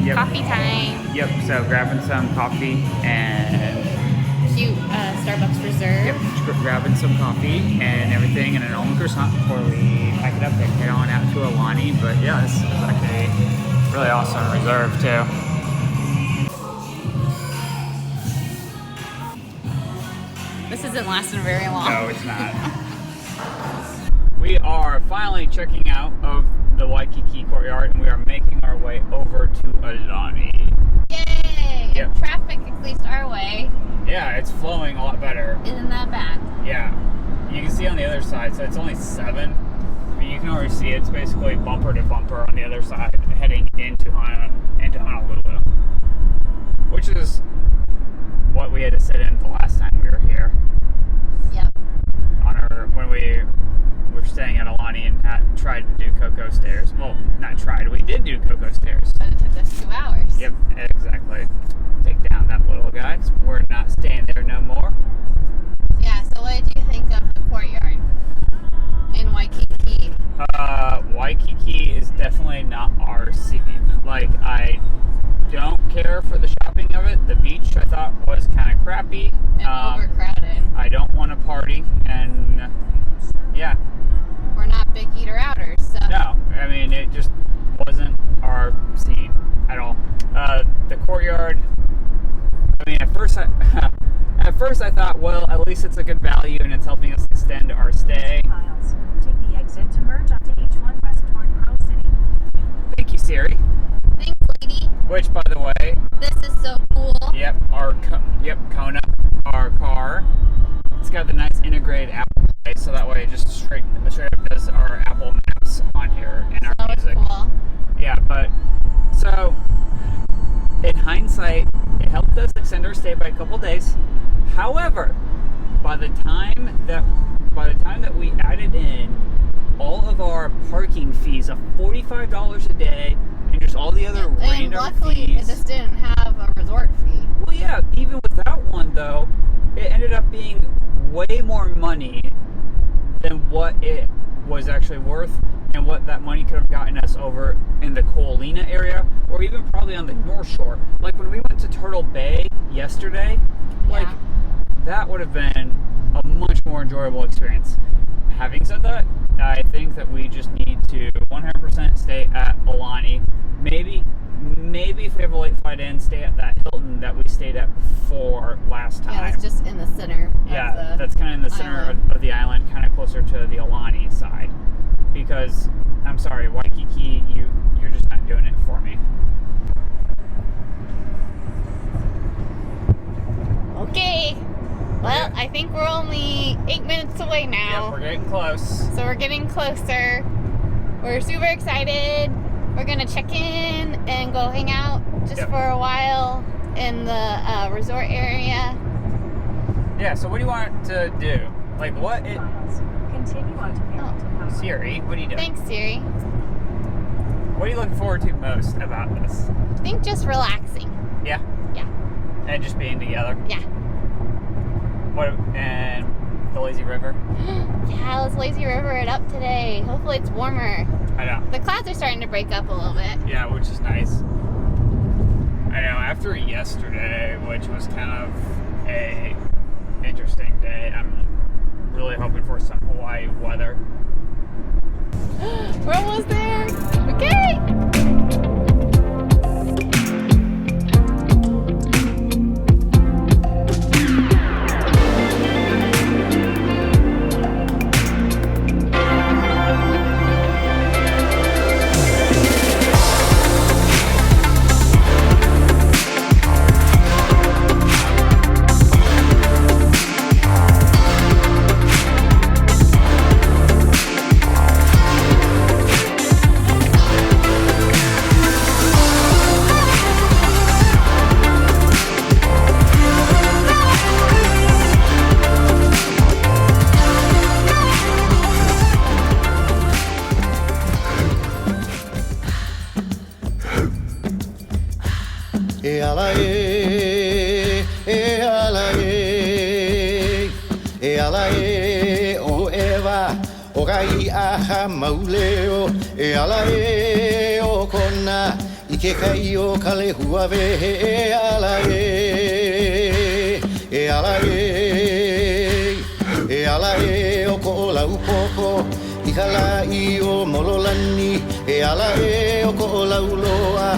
Yep. Coffee time. Yep, so grabbing some coffee and... Cute Starbucks Reserve. Yep, grabbing some coffee and everything and an almond croissant before we pack it up and head on out to Aulani. But yeah, this is actually really awesome reserve too. This isn't lasting very long. No, it's not. We are finally checking out of the Waikiki courtyard and we are making our way over to Aulani. Yay! Yep. And traffic, at least our way, Yeah, it's flowing a lot better. isn't that bad. Yeah, you can see on the other side, so it's only 7, but you can already see it's basically bumper to bumper on the other side heading into Honolulu, which is what we had to sit in the last time we were here. Yep. When we were staying at Aulani and tried to do Coco Stairs. Well, not tried, we did do Coco Stairs. But it took us 2 hours. Yep, exactly. Take down that little guy. We're not staying there no more. Yeah, so what did you think of the courtyard in Waikiki? Waikiki is definitely not our scene. Like, I don't care for the shopping of it. The beach I thought was kind of crappy. And overcrowded. I don't want to party, and yeah. We're not big eater-outers, so... No, I mean, it just wasn't our scene at all. The courtyard, I mean, at first I thought, well, at least it's a good value and it's helping us extend our stay. Miles. Take the exit to merge onto H1 west toward Pearl City. Thank you, Siri. Thanks, lady. Which, by the way, This is so cool. yep, Kona, our car. It's got the nice integrated Apple Play, so that way it just straight up does our Apple Maps on here and our That was music. cool. Yeah, but so in hindsight, it helped us extend our stay by a couple days. However, by the time that we added in all of our parking fees of $45 a day and just all the other And random luckily, fees. it just didn't have a resort fee. Well, yeah, even without one though, it ended up being way more money than what it was actually worth and what that money could have gotten us over in the Ko'olina area or even probably on the North Shore. Like when we went to Turtle Bay yesterday, like Yeah. that would have been a much more enjoyable experience. Having said that, I think that we just need to 100% stay at Aulani. Maybe if we have a late flight in, stay at that Hilton that we stayed at before last time. Yeah, it's just in the center. Yeah, that's kind of in the center of the island, kind of closer to the Aulani side. Because, I'm sorry, Waikiki, you're just not doing it for me. Okay. Well, I think we're only 8 minutes away now. Yep, we're getting close. So we're getting closer. We're super excited. We're gonna check in and go hang out just Yep. for a while in the resort area. Yeah, so what do you want to do? Like, what? Miles. Continue onto Barrington Highway. Siri, what are you doing? Thanks, Siri. What are you looking forward to most about this? I think just relaxing. Yeah? Yeah. And just being together? Yeah. And the lazy river? Yeah, let's lazy river it up today. Hopefully it's warmer. I know. The clouds are starting to break up a little bit. Yeah, which is nice. I know, after yesterday, which was kind of a interesting day, I'm really hoping for some Hawaii weather. We're almost there. Okay. E ala e ala e o ewa o kai aha mauleo e ala e o kona i ke kai o kale hua ve e ala o ko la upoko I kala I o mololani e ala o ko la uloa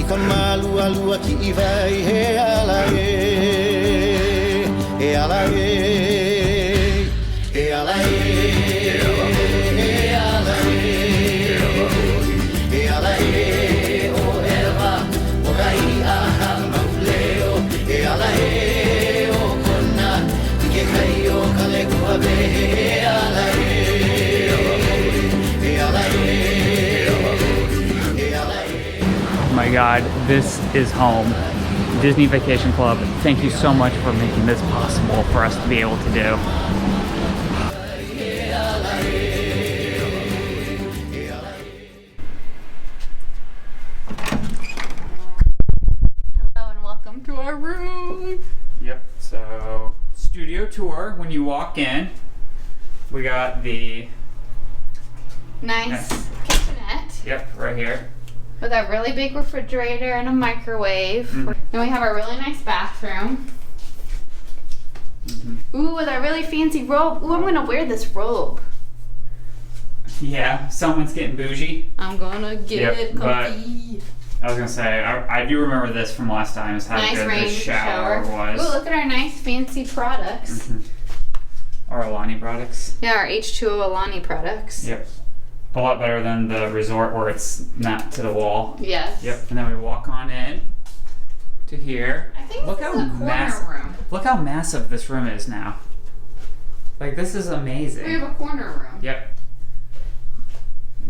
I ka malu alua ki I vai e ala e ala e ala Oh my God, this is home. Disney Vacation Club, thank you so much for making this possible for us to be able to do. Hello and welcome to our room. Yep, so studio tour. When you walk in, we got the Nice kitchenette yep, right here. with a really big refrigerator and a microwave. Then we have our really nice bathroom. Ooh, with our really fancy robe. Ooh, I'm gonna wear this robe. Yeah, someone's getting bougie. I'm gonna get comfy. I was gonna say, I do remember this from last time, is how Nice good rain the shower was. Ooh, look at our nice fancy products. Our Aulani products. Yeah, our H2O Aulani products. Yep. A lot better than the resort where it's not to the wall. Yes. Yep, and then we walk on in to here. I think Look this how is a corner massive. room. Look how massive this room is now. Like, this is amazing. We have a corner room. Yep.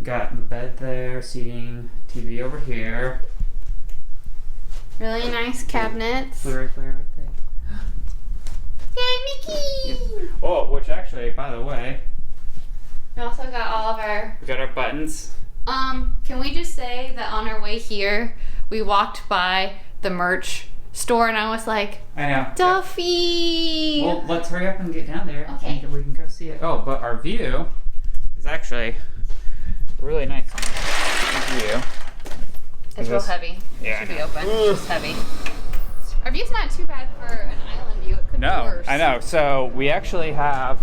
Got the bed there, seating, TV over here. Really nice cabinets. Blu-ray player right there. Yay, Mickey! Oh, which actually, by the way, We also got all of our. we got our buttons. Can we just say that on our way here, we walked by the merch store and I was like, I know. Duffy! Well, let's hurry up and get down there. Okay. And we can go see it. Oh, but our view is actually a really nice view. It's real this- heavy. Yeah, It should I be know. open. It's heavy. Our view's not too bad for an island view. It could be No, worse. I know. So we actually have,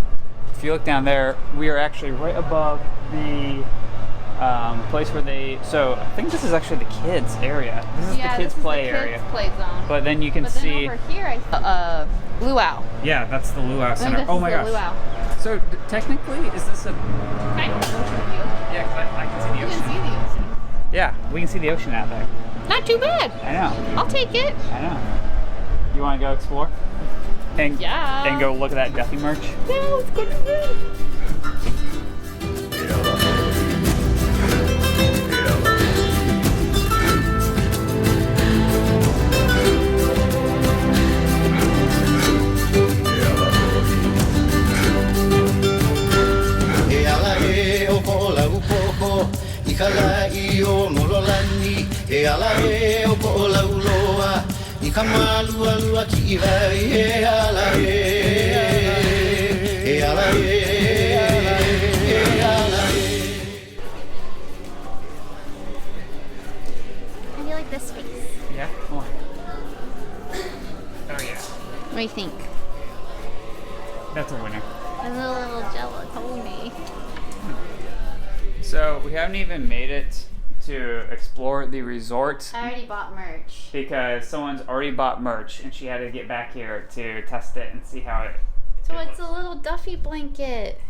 if you look down there, we are actually right above the place where they, so I think this is actually the kids area. This is Yeah, the kids this is play the kids area. play zone. But then you can But then see, over here, I luau. yeah, that's the luau center. This Oh is my the gosh. luau. So technically, is this a, Kind of an ocean view. yeah, 'cause I can see the You ocean. can see the ocean. Yeah, we can see the ocean out there. Not too bad. I know. I'll take it. I know. You want to go explore? And, Yeah. and go look at that Duffy merch? Yeah, let's go do that. E ala o ko la upoko I kala I o mololani E ala o ko la uloa I ka malu alua ki I vai E ala e ala I feel like this space. Yeah? Come on. Oh yeah. What do you think? That's a winner. I'm a little jealous, pony. So we haven't even made it to explore the resort I already bought merch. because someone's already bought merch and she had to get back here to test it and see how it So it it's a looks. little Duffy blanket.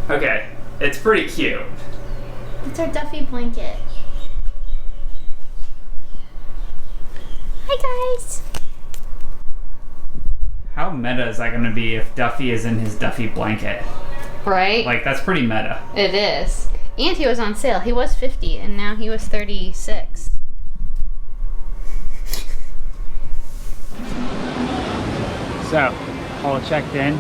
Okay, it's pretty cute. It's our Duffy blanket. Hi guys. How meta is that going to be if Duffy is in his Duffy blanket? Right? Like, that's pretty meta. It is. And he was on sale. He was 50 and now he was 36. So, all checked in.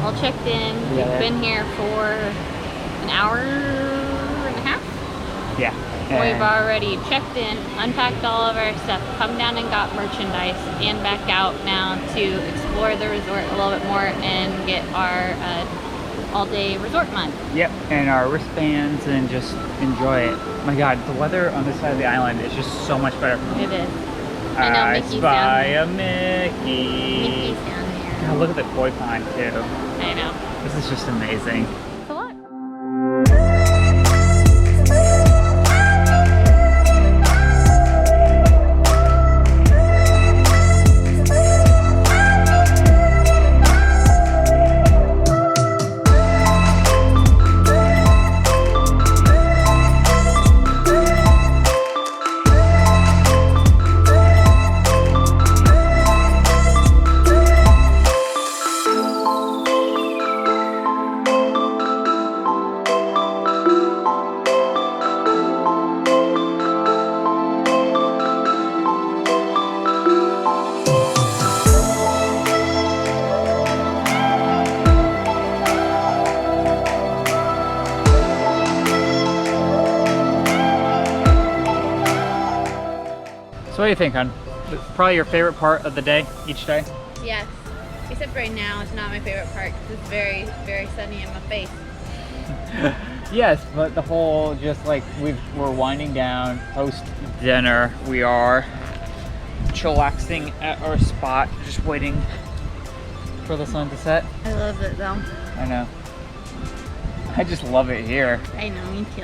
All checked in. Yeah. We've been here for an hour and a half. Yeah. We've already checked in, unpacked all of our stuff, come down and got merchandise, and back out now to explore the resort a little bit more and get our all-day resort month. Yep, and our wristbands and just enjoy it. My God, the weather on this side of the island is just so much better. It is. I know, Mickey's spy down there. a Mickey. Mickey's down there. God, look at the koi pond too. I know. This is just amazing. It's a lot. So what do you think, hon? Probably your favorite part of the day, each day? Yes. Except right now, it's not my favorite part because it's very, very sunny in my face. Yes, but the whole, just like we're winding down post dinner. We are chillaxing at our spot, just waiting for the sun to set. I love it though. I know. I just love it here. I know, me too.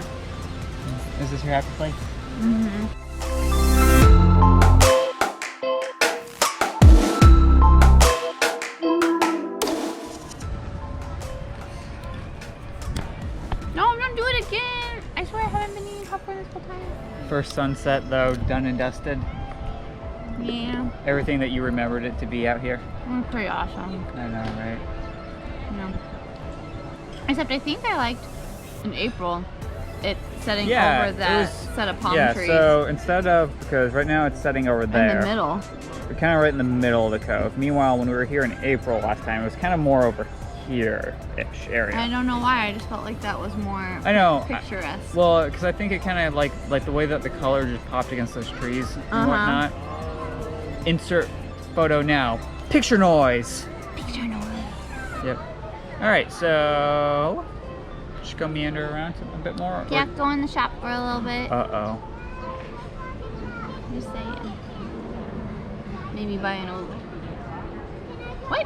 Is this your happy place? Mm-hmm. No, I'm gonna do it again. I swear I haven't been eating popcorn this whole time. First sunset though, done and dusted. Yeah, Everything that you remembered it to be out here. it's pretty awesome. I know, right? No. Except I think I liked in April it setting Yeah, over it that was- set of palm Yeah, trees so instead of, because right now it's setting over there. in the middle. We're kind of right in the middle of the cove. Meanwhile, when we were here in April last time, it was kind of more over here-ish area. I don't know why. I just felt like that was more I know. picturesque. Well, because I think it kind of like the way that the color just popped against those trees and whatnot. Insert photo now. Picture noise. Picture noise. Yep. All right, so just go meander around a bit more. or- Yeah, go in the shop for a little bit. Uh-oh. Just saying. Maybe buy an old. What?